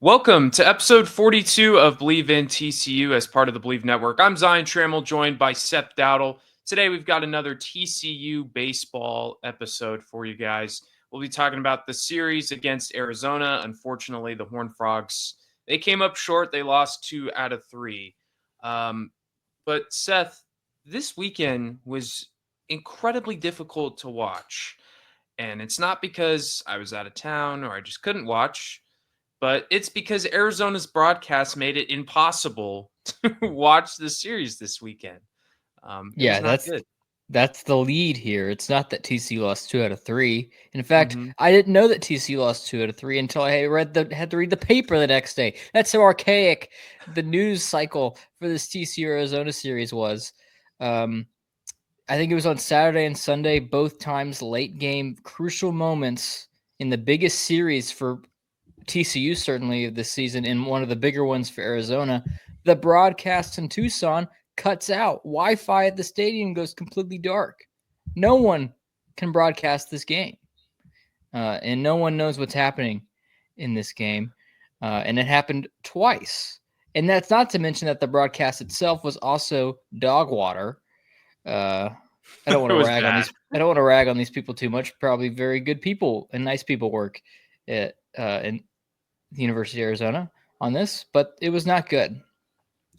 Welcome to episode 42 of Believe in TCU as part of the Believe Network. I'm Zion Trammell, joined by Seth Dowdle. Today, we've got another TCU baseball episode for you guys. We'll be talking about the series against Arizona. Unfortunately, the Horned Frogs, they came up short. They lost 2 out of 3. But Seth, this weekend was incredibly difficult to watch. And it's not because I was out of town or I just couldn't watch, but it's because Arizona's broadcast made it impossible to watch the series this weekend. It was Yeah, not that's good. that's the lead here. It's not that TCU lost 2 out of 3. In fact, Mm-hmm. I didn't know that TCU lost 2 out of 3 until I had to read the paper the next day. That's how archaic the news cycle for this TCU Arizona series was. Um, I think it was on Saturday and Sunday, both times late game, crucial moments in the biggest series for TCU certainly of this season, and one of the bigger ones for Arizona. The broadcast in Tucson cuts out. Wi-Fi at the stadium goes completely dark. No one can broadcast this game, and no one knows what's happening in this game. And it happened twice. And that's not to mention that the broadcast itself was also dog water. Uh, I don't want It to was rag on bad. these. I don't want to rag on these people too much. Probably very good people and nice people work at in the University of Arizona on this, but it was not good.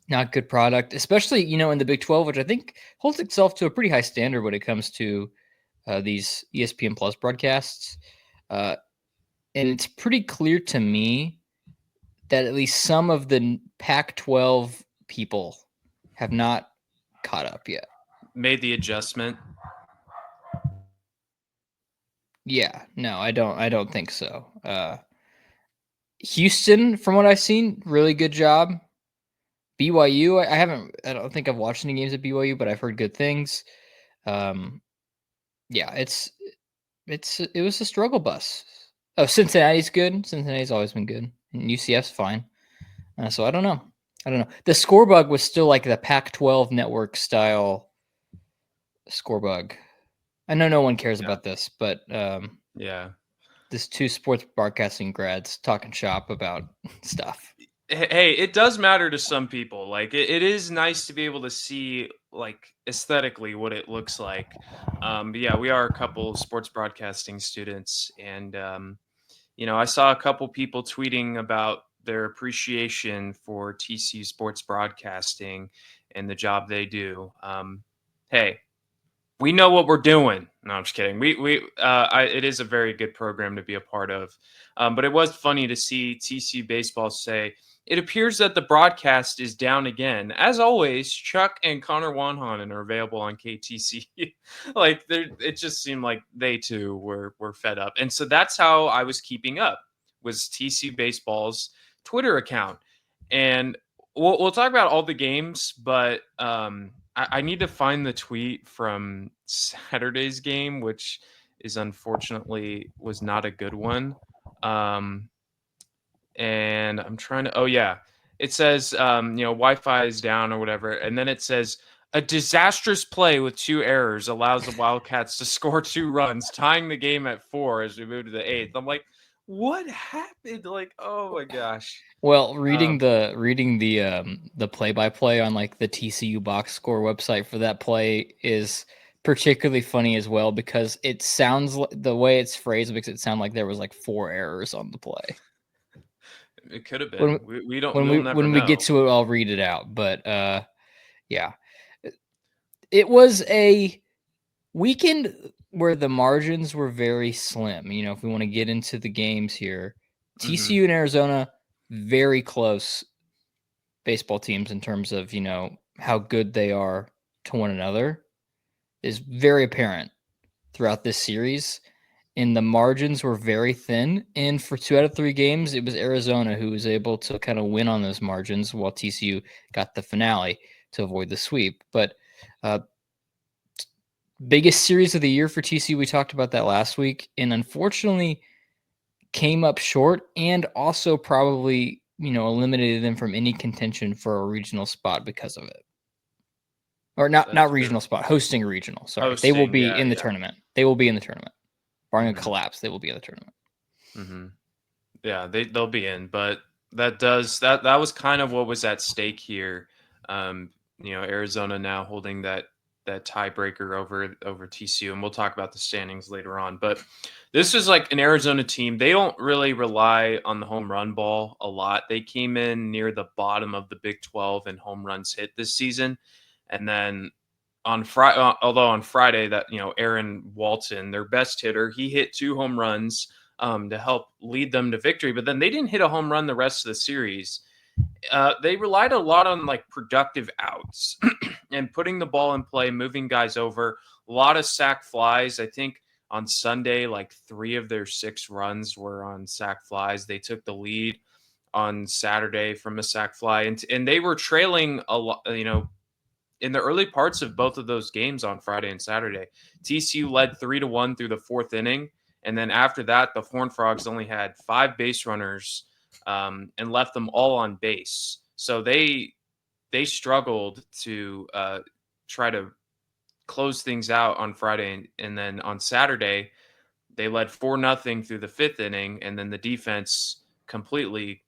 Not good product, especially in the Big 12, which I think holds itself to a pretty high standard when it comes to these ESPN Plus broadcasts. Uh, and it's pretty clear to me that at least some of the Pac-12 people have not caught up yet. Made the adjustment. Yeah, no, I don't think so. Houston, from what I've seen, really good job. BYU, I don't think I've watched any games at BYU, but I've heard good things. Um, yeah, it was a struggle bus. Oh, Cincinnati's good. Cincinnati's always been good, and UCF's fine. So I don't know. I don't know. The score bug was still like the Pac-12 network style score bug. I know no one cares Yeah. about this, but Yeah. this two sports broadcasting grads talking shop about stuff. Hey, it does matter to some people. Like it is nice to be able to see like aesthetically what it looks like. But yeah, we are a couple sports broadcasting students, and I saw a couple people tweeting about their appreciation for TCU sports broadcasting and the job they do. Hey, we know what we're doing. No, I'm just kidding. It is a very good program to be a part of. But it was funny to see TCU baseball say it appears that the broadcast is down again. As always, Chuck and Connor Wanhanen are available on KTCU. It just seemed like they too were fed up, and so that's how I was keeping up was TCU baseball's Twitter account, and we'll talk about all the games, but I need to find the tweet from Saturday's game, which is unfortunately was not a good one. Um, and I'm trying to. Oh yeah, it says Wi-Fi is down or whatever, and then it says a disastrous play with 2 errors allows the Wildcats to score 2 runs, tying the game at 4 as we move to the 8th. I'm like, what happened? Like, oh my gosh. Well, Um, reading the play-by-play on like the TCU box score website for that play is particularly funny as well because it sounds like the way it's phrased makes it sound like there was like 4 errors on the play. it could have When been. We'll never when we get know. to it, I'll read it out. But yeah, it was a weekend where the margins were very slim. If we want to get into the games here, Hmm. TCU and Arizona very close baseball teams in terms of how good they are to one another is very apparent throughout this series, and the margins were very thin, and for 2 out of 3 games it was Arizona who was able to kind of win on those margins while TCU got the finale to avoid the sweep. But uh, biggest series of the year for TCU, we talked about that last week, and unfortunately came up short, and also probably eliminated them from any contention for a regional spot because of it. Or not That's true. regional spot, hosting a regional. Sorry, they will Hosting, be yeah, in the yeah. tournament. They will be in the tournament. Barring a Hmm. collapse, they will be in the tournament. Hmm. Yeah, they'll be in, but That was kind of what was at stake here. Um, Arizona now holding that tiebreaker over TCU, and we'll talk about the standings later on. But this is like an Arizona team. They don't really rely on the home run ball a lot. They came in near the bottom of the Big 12 in home runs hit this season, and then on Friday, although on Friday that Aaron Walton, their best hitter, he hit 2 home runs to help lead them to victory. But then they didn't hit a home run the rest of the series. They relied a lot on like productive outs and putting the ball in play, moving guys over. A lot of sack flies. I think on Sunday, like 3 of their 6 runs were on sack flies. They took the lead on Saturday from a sack fly, and they were trailing a lot. In the early parts of both of those games on Friday and Saturday, TCU led 3-1 through the fourth inning. And then after that, the Horned Frogs only had 5 base runners and left them all on base. So they struggled to try to close things out on Friday. And then on Saturday, they led 4-0 through the fifth inning. And then the defense completely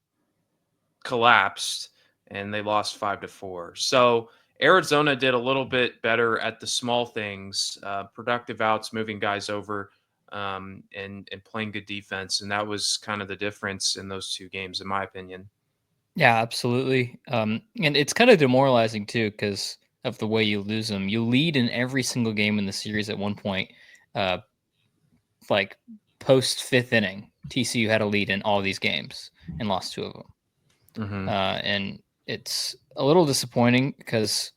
collapsed and they lost 5-4. So Arizona did a little bit better at the small things, productive outs, moving guys over, and playing good defense, and that was kind of the difference in those 2 games, in my opinion. Yeah, absolutely. And it's kind of demoralizing too because of the way you lose them. You lead in every single game in the series at one point. Uh, like post fifth inning, TCU had a lead in all these games and lost 2 of them. Mm-hmm. And it's a little disappointing because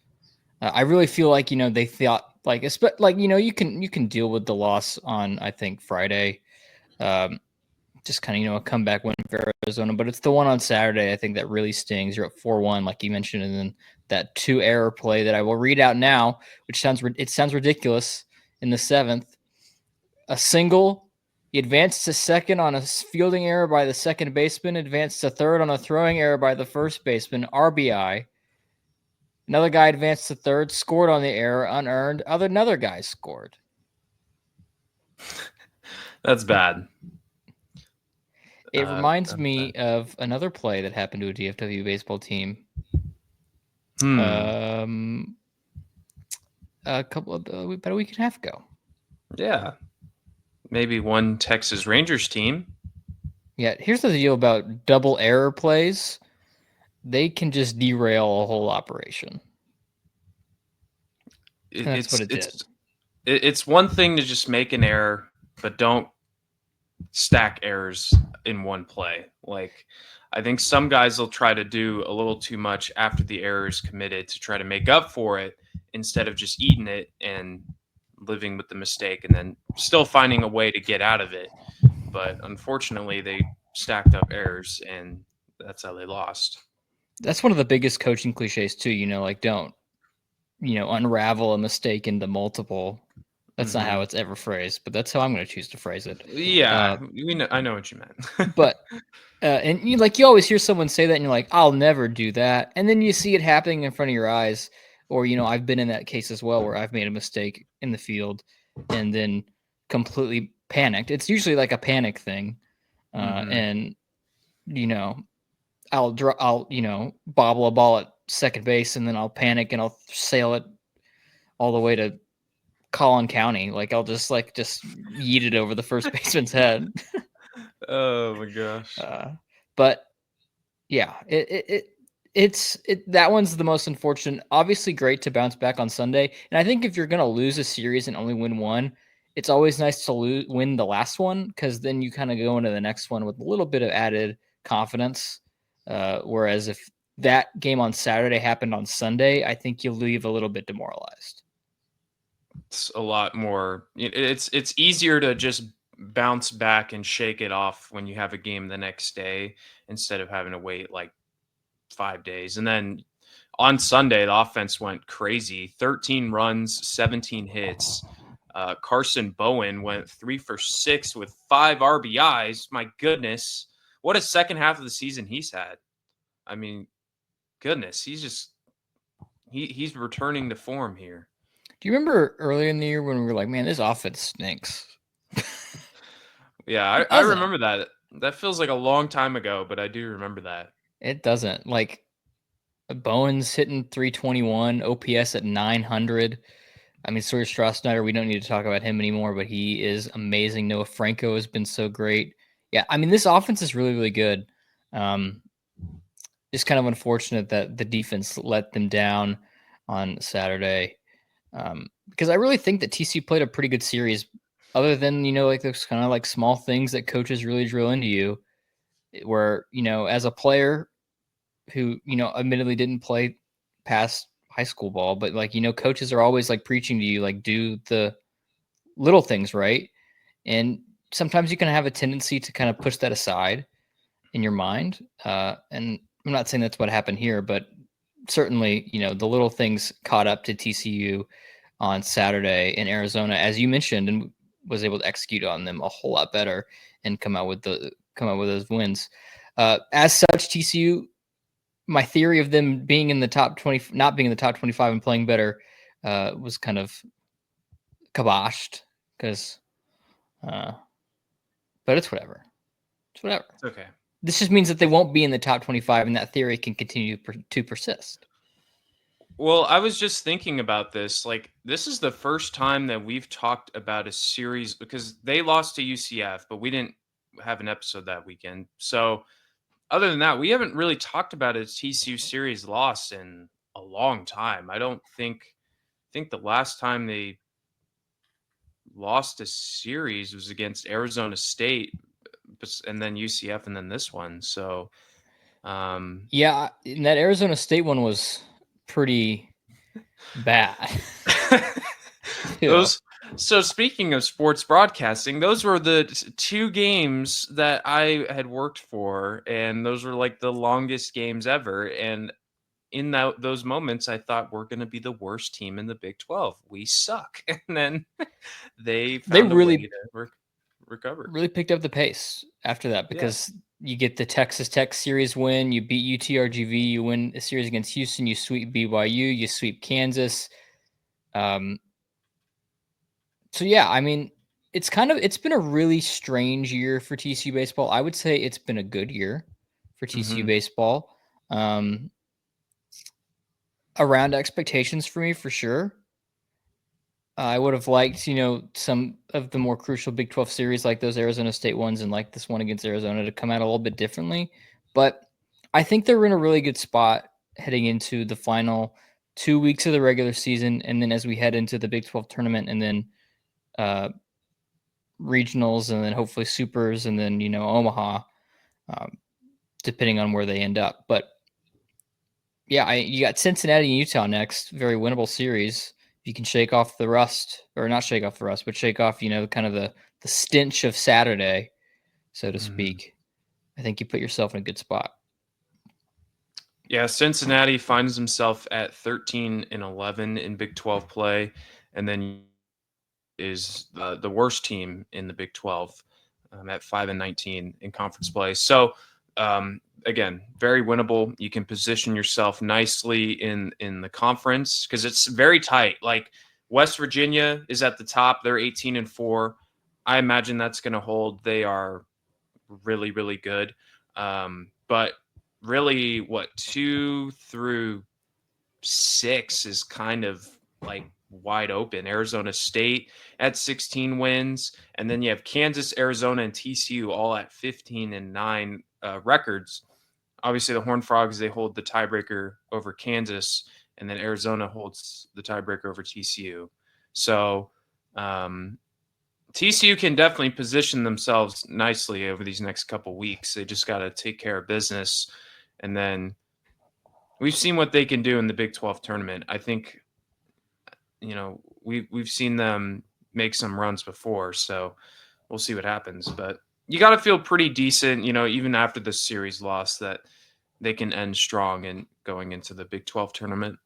I really feel like they thought like you can deal with the loss on I think Friday. Just kind of a comeback win for Arizona, but it's the one on Saturday I think that really stings. You're at 4-1, like you mentioned, and then that 2-error play that I will read out now, which sounds ridiculous. In the 7th, a single, he advanced to second on a fielding error by the second baseman, advanced to third on a throwing error by the first baseman, RBI. Another guy advanced to third, scored on the error, unearned. Another guy scored. That's bad. It reminds That's me bad. of another play that happened to a DFW baseball team. Hmm. Um, about a week and a half ago. Yeah. Maybe one Texas Rangers team. Yeah, here's the deal about double error plays. They can just derail a whole operation. And that's what It's it did. it's one thing to just make an error, but don't stack errors in one play. Like, I think some guys will try to do a little too much after the error is committed to try to make up for it instead of just eating it and living with the mistake and then still finding a way to get out of it. But unfortunately, they stacked up errors and that's how they lost. That's one of the biggest coaching cliches too, like don't, unravel a mistake into multiple. That's not how Hmm. it's ever phrased, but that's how I'm going to choose to phrase it. Yeah, we know. I know what you meant. But and you always hear someone say that, and you're like, I'll never do that, and then you see it happening in front of your eyes, or I've been in that case as well where I've made a mistake in the field, and then completely panicked. It's usually like a panic thing, Hmm. and I'll bobble a ball at second base, and then I'll panic and I'll sail it all the way to Collin County. Like I'll just yeet it over the first baseman's head. Oh my gosh. Uh, but yeah, that one's the most unfortunate. Obviously, great to bounce back on Sunday, and I think if you're gonna lose a series and only win one, it's always nice to win the last one because then you kind of go into the next one with a little bit of added confidence. Whereas if that game on Saturday happened on Sunday, I think you leave a little bit demoralized. It's a lot more. It's easier to just bounce back and shake it off when you have a game the next day instead of having to wait like 5 days. And then on Sunday, the offense went crazy: 13 runs, 17 hits. Carson Bowen went 3 for 6 with 5 RBIs. My goodness, what a second half of the season he's had. I mean, goodness, he's returning to form here. Do you remember earlier in the year when we were like, "Man, this offense stinks"? Yeah, It I doesn't. remember that. That feels like a long time ago, but I do remember that. It doesn't. Like Bowen's hitting 321, OPS at 900. I mean, Sawyer Strasnyder, we don't need to talk about him anymore, but he is amazing. Noah Franco has been so great. Yeah, I mean, this offense is really, really good. Um, just kind of unfortunate that the defense let them down on Saturday. Because I really think that TCU played a pretty good series, other than, like those kind of like small things that coaches really drill into you, where, as a player who, admittedly didn't play past high school ball, but like, coaches are always like preaching to you, like, do the little things right. And sometimes you can have a tendency to kind of push that aside in your mind. And I'm not saying that's what happened here, but certainly, the little things caught up to TCU on Saturday in Arizona, as you mentioned, and was able to execute on them a whole lot better and come out with those wins. As such, TCU, my theory of them being in the top 20, not being in the top 25 and playing better, was kind of kiboshed because, uh, but it's whatever. It's whatever. It's okay. This just means that they won't be in the top 25, and that theory can continue to persist. Well, I was just thinking about this. Like, this is the first time that we've talked about a series because they lost to UCF, but we didn't have an episode that weekend. So, other than that, we haven't really talked about a TCU series loss in a long time. I don't think the last time they lost a series was against Arizona State and then UCF and then this one. So, um Yeah, and that Arizona State one was pretty bad too. those so speaking of sports broadcasting, those were the two games that I had worked for, and those were like the longest games ever. And in those moments, I thought we're going to be the worst team in the Big 12. We suck, and then they They found a way really, to recover. really picked up the pace after that Yeah. because you get the Texas Tech series win, you beat UTRGV, you win a series against Houston, you sweep BYU, you sweep Kansas. Um, so yeah, I mean, it's been a really strange year for TCU baseball. I would say it's been a good year for TCU Hmm. baseball. Around expectations for me for sure. I would have liked, some of the more crucial Big 12 series like those Arizona State ones and like this one against Arizona to come out a little bit differently. But I think they're in a really good spot heading into the final 2 weeks of the regular season. And then as we head into the Big 12 tournament and then uh, regionals and then hopefully supers and then, Omaha, um, depending on where they end up. But yeah, you got Cincinnati and Utah next. Very winnable series. If you can shake off the rust, or not shake off the rust, but shake off, kind of the stench of Saturday, so to Hmm. speak. I think you put yourself in a good spot. Yeah, Cincinnati finds himself at 13-11 in Big 12 play, and then is the worst team in the Big 12 at 5-19 in conference play. So again, very winnable. You can position yourself nicely in the conference because it's very tight. Like West Virginia is at the top; they're 18-4. I imagine that's going to hold. They are really really good, but really, what 2 through 6 is kind of like wide open. Arizona State at 16 wins, and then you have Kansas, Arizona, and TCU all at 15-9 records. Obviously, the Horned Frogs, they hold the tiebreaker over Kansas, and then Arizona holds the tiebreaker over TCU. So TCU can definitely position themselves nicely over these next couple weeks. They just got to take care of business, and then we've seen what they can do in the Big 12 tournament. I think we've seen them make some runs before, so we'll see what happens. But you got to feel pretty decent, even after the series loss, that they can end strong and going into the Big 12 tournament.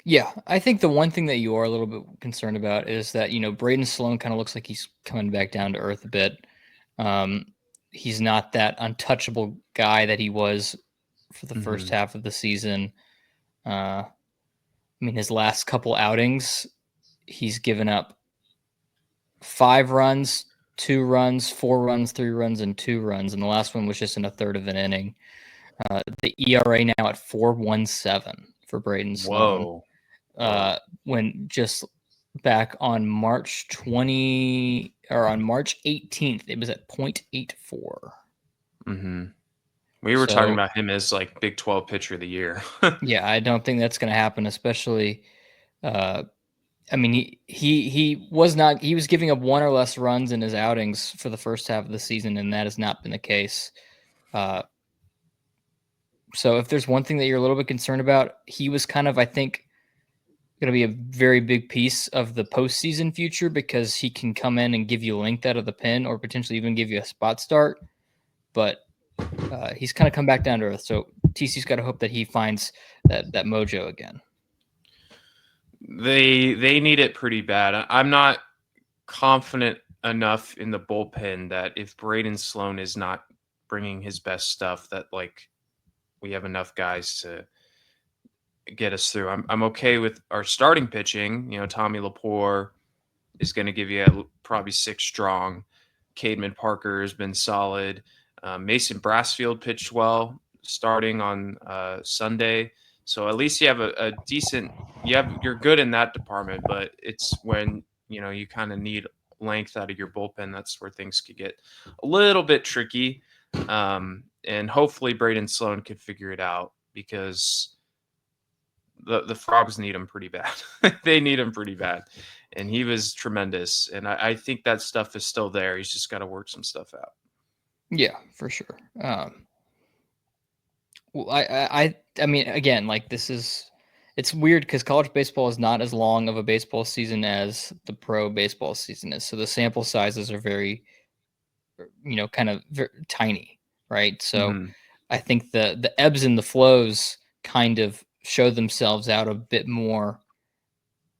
Yeah, I think the one thing that you are a little bit concerned about is that, Braden Sloan kind of looks like he's coming back down to earth a bit. Um, he's not that untouchable guy that he was for the first Mm-hmm. half of the season. I mean, his last couple outings, he's given up 5 runs, 2 runs, 4 runs, 3 runs, and 2 runs, and the last one was just in a third of an inning. The ERA now at 4.17 for Braden Sloan. Whoa. When just back on March 18th, it was at 0.84. Mm-hmm. We were talking So about him as like Big 12 pitcher of the year. yeah, I don't think that's going to happen, especially. I mean, he was giving up 1 or less runs in his outings for the first half of the season, and that has not been the case. So if there's one thing that you're a little bit concerned about, he was kind of, I think, going to be a very big piece of the postseason future because he can come in and give you length out of the pen or potentially even give you a spot start. But he's kind of come back down to earth. So TC's got to hope that he finds that mojo again. They need it pretty bad. I'm not confident enough in the bullpen that if Braden Sloan is not bringing his best stuff, that like we have enough guys to get us through. I'm okay with our starting pitching. You know, Tommy Laporte is going to give you probably 6 strong. Cademan Parker has been solid. Mason Brassfield pitched well starting on Sunday. So at least you have a decent. You're good in that department, but it's when you kind of need length out of your bullpen. That's where things could get a little bit tricky. And hopefully Braden Sloan could figure it out because the Frogs need him pretty bad. They need him pretty bad. And he was tremendous. And I think that stuff is still there. He's just got to work some stuff out. Yeah, for sure. Well, I mean, again, like it's weird because college baseball is not as long of a baseball season as the pro baseball season is. So the sample sizes are very, kind of very tiny, right? So Mm-hmm. I think the ebbs and the flows kind of show themselves out a bit more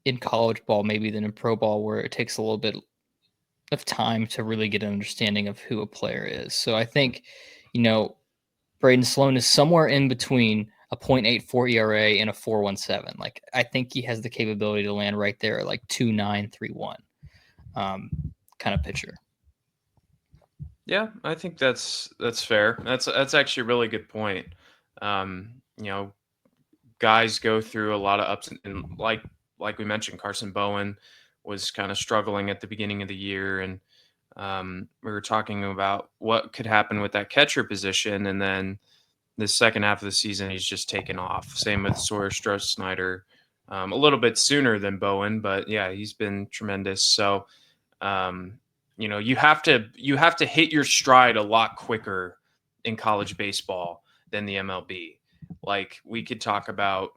in college ball maybe than in pro ball, where it takes a little bit of time to really get an understanding of who a player is. So I think, Braden Sloan is somewhere in between a 0.84 ERA and a 4.17. Like I think he has the capability to land right there at like 2.931 kind of pitcher. Yeah, I think that's fair. That's actually a really good point. Guys go through a lot of ups and like we mentioned, Carson Bowen was kind of struggling at the beginning of the year, and we were talking about what could happen with that catcher position, and then the second half of the season he's just taken off. Same with Sawyer Strauss Snyder, a little bit sooner than Bowen, but yeah, he's been tremendous. So you have to hit your stride a lot quicker in college baseball than the MLB. Like we could talk about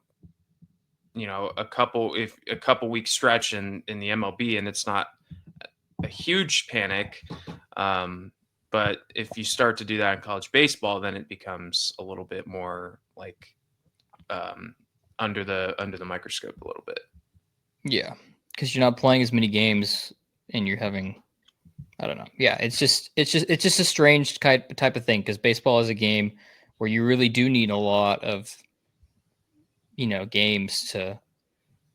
a couple week stretch in the MLB and it's not a huge panic. But if you start to do that in college baseball, then it becomes a little bit more like under the microscope a little bit. Yeah, because you're not playing as many games and you're having, I don't know. Yeah, it's just a strange type of thing because baseball is a game where you really do need a lot of games to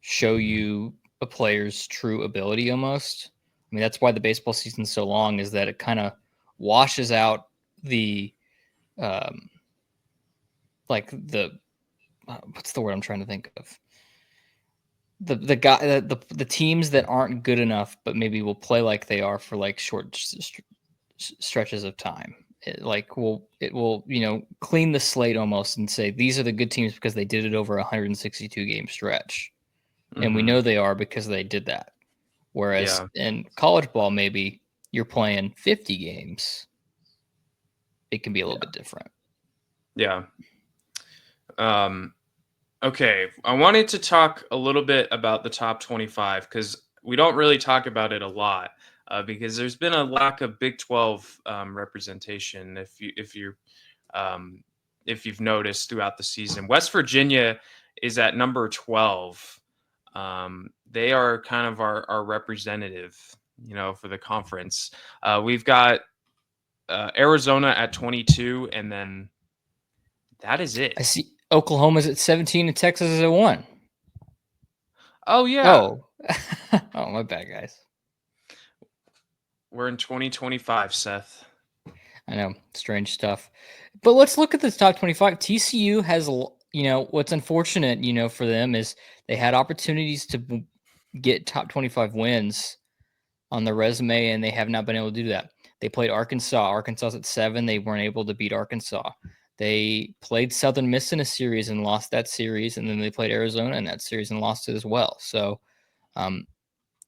show you a player's true ability almost. I mean, that's why the baseball season's so long, is that it kind of washes out the like the what's the word I'm trying to think of? The teams that aren't good enough but maybe will play like they are for like short stretches of time. It will clean the slate almost and say these are the good teams because they did it over a 162 game stretch. And we Mm-hmm. know they are because they did that. Whereas Yeah. in college ball, maybe you're playing 50 games. It can be a little bit different. Yeah. Okay. I wanted to talk a little bit about the top 25 because we don't really talk about it a lot because there's been a lack of Big 12 representation. Um, if you've noticed throughout the season, West Virginia is at number 12. They are kind of our representative, for the conference. We've got Arizona at 22, and then that is it. I see Oklahoma's at 17 and Texas is at 1. Oh yeah. Oh. Oh, my bad, guys. We're in 2025, Seth. I know, strange stuff. But let's look at this top 25. TCU has, what's unfortunate, for them is they had opportunities to get top 25 wins on their resume, and they have not been able to do that. They played Arkansas. Arkansas's at 7. They weren't able to beat Arkansas. They played Southern Miss in a series and lost that series, and then they played Arizona in that series and lost it as well. So,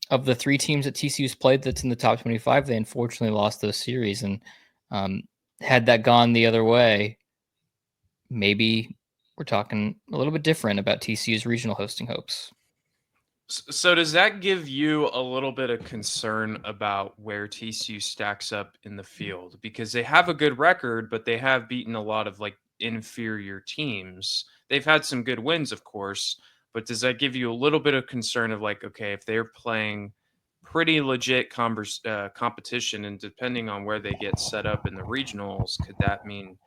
of the 3 teams that TCU's played that's in the top 25, they unfortunately lost those series. And had that gone the other way, maybe we're talking a little bit different about TCU's regional hosting hopes. So does that give you a little bit of concern about where TCU stacks up in the field? Because they have a good record, but they have beaten a lot of like inferior teams. They've had some good wins, of course, but does that give you a little bit of concern of like, okay, if they're playing pretty legit competition, and depending on where they get set up in the regionals, could that mean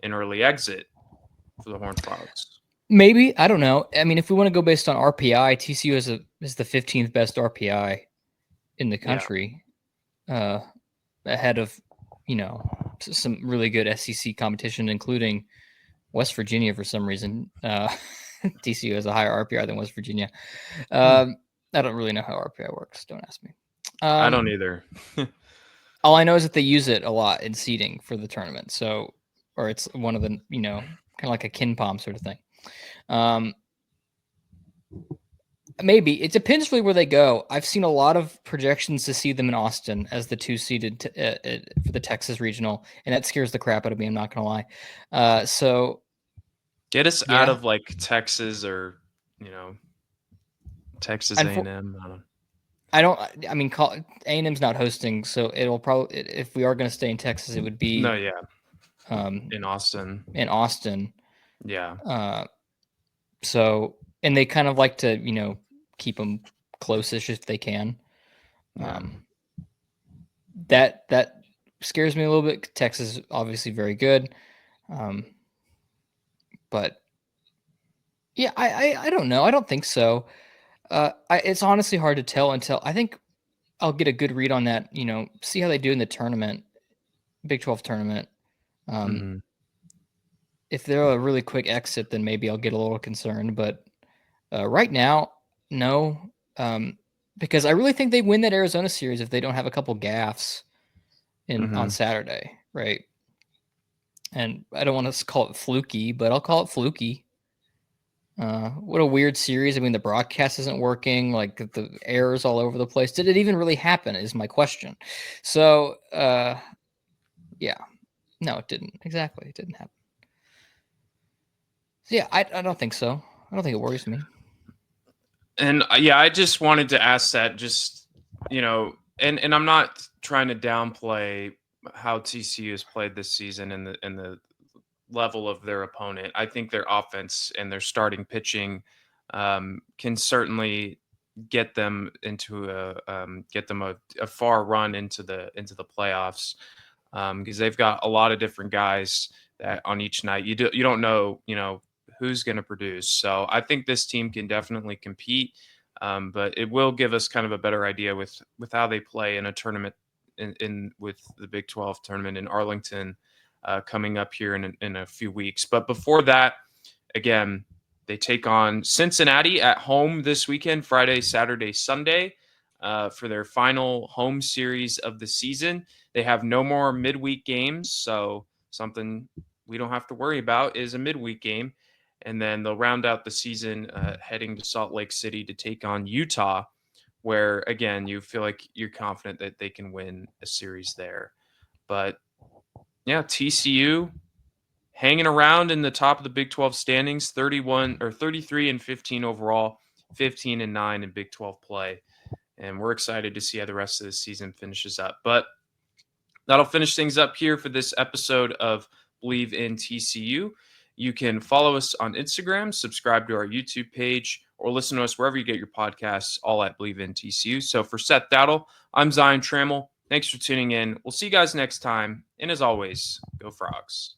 an early exit for the Horned Frogs? Maybe, I don't know. I mean, if we want to go based on RPI, TCU is the 15th best RPI in the Yeah. country, ahead of some really good SEC competition, including West Virginia for some reason. TCU has a higher RPI than West Virginia. I don't really know how RPI works. Don't ask me. I don't either. All I know is that they use it a lot in seeding for the tournament. So, or it's one of the, kind of like a kin pom sort of thing. Maybe it depends really where they go. I've seen a lot of projections to see them in Austin as the 2 seeded for the Texas regional, and that scares the crap out of me. I'm not gonna lie. So get us out yeah, of like Texas or Texas A&M. I don't. I mean, A&M's not hosting, so it'll probably, if we are going to stay in Texas, it would No, be yeah, in Austin. in Austin. Yeah. So, and they kind of like to, keep them close-ish if they can. Yeah. That scares me a little bit. Texas is obviously very good, but yeah, I don't know. I don't think so. It's honestly hard to tell until I think I'll get a good read on that. See how they do in the tournament, Big 12 tournament. Mm-hmm. If they're a really quick exit, then maybe I'll get a little concerned. But right now, no, because I really think they win that Arizona series if they don't have a couple gaffes on Saturday, right? And I don't want to call it fluky, but I'll call it fluky. What a weird series. I mean, the broadcast isn't working. Like the errors all over the place. Did it even really happen? Is my question. So, yeah, no, it didn't. Exactly, it didn't happen. So, yeah, I don't think so. I don't think it worries me. And yeah, I just wanted to ask that. Just and I'm not trying to downplay how TCU has played this season and the level of their opponent. I think their offense and their starting pitching can certainly get them into a far run into the playoffs, because they've got a lot of different guys that on each night you don't know who's going to produce. So I think this team can definitely compete, but it will give us kind of a better idea with how they play in a tournament in with the Big 12 tournament in Arlington coming up here in a few weeks. But before that, again, they take on Cincinnati at home this weekend, Friday, Saturday, Sunday, for their final home series of the season. They have no more midweek games, so something we don't have to worry about is a midweek game. And then they'll round out the season heading to Salt Lake City to take on Utah, where, again, you feel like you're confident that they can win a series there. But yeah, TCU hanging around in the top of the Big 12 standings, 33 and 15 overall, 15 and 9 in Big 12 play. And we're excited to see how the rest of the season finishes up. But that'll finish things up here for this episode of Believe in TCU. You can follow us on Instagram, subscribe to our YouTube page, or listen to us wherever you get your podcasts, all at Believe in TCU. So for Seth Dowdle, I'm Zion Trammell. Thanks for tuning in. We'll see you guys next time. And as always, go Frogs.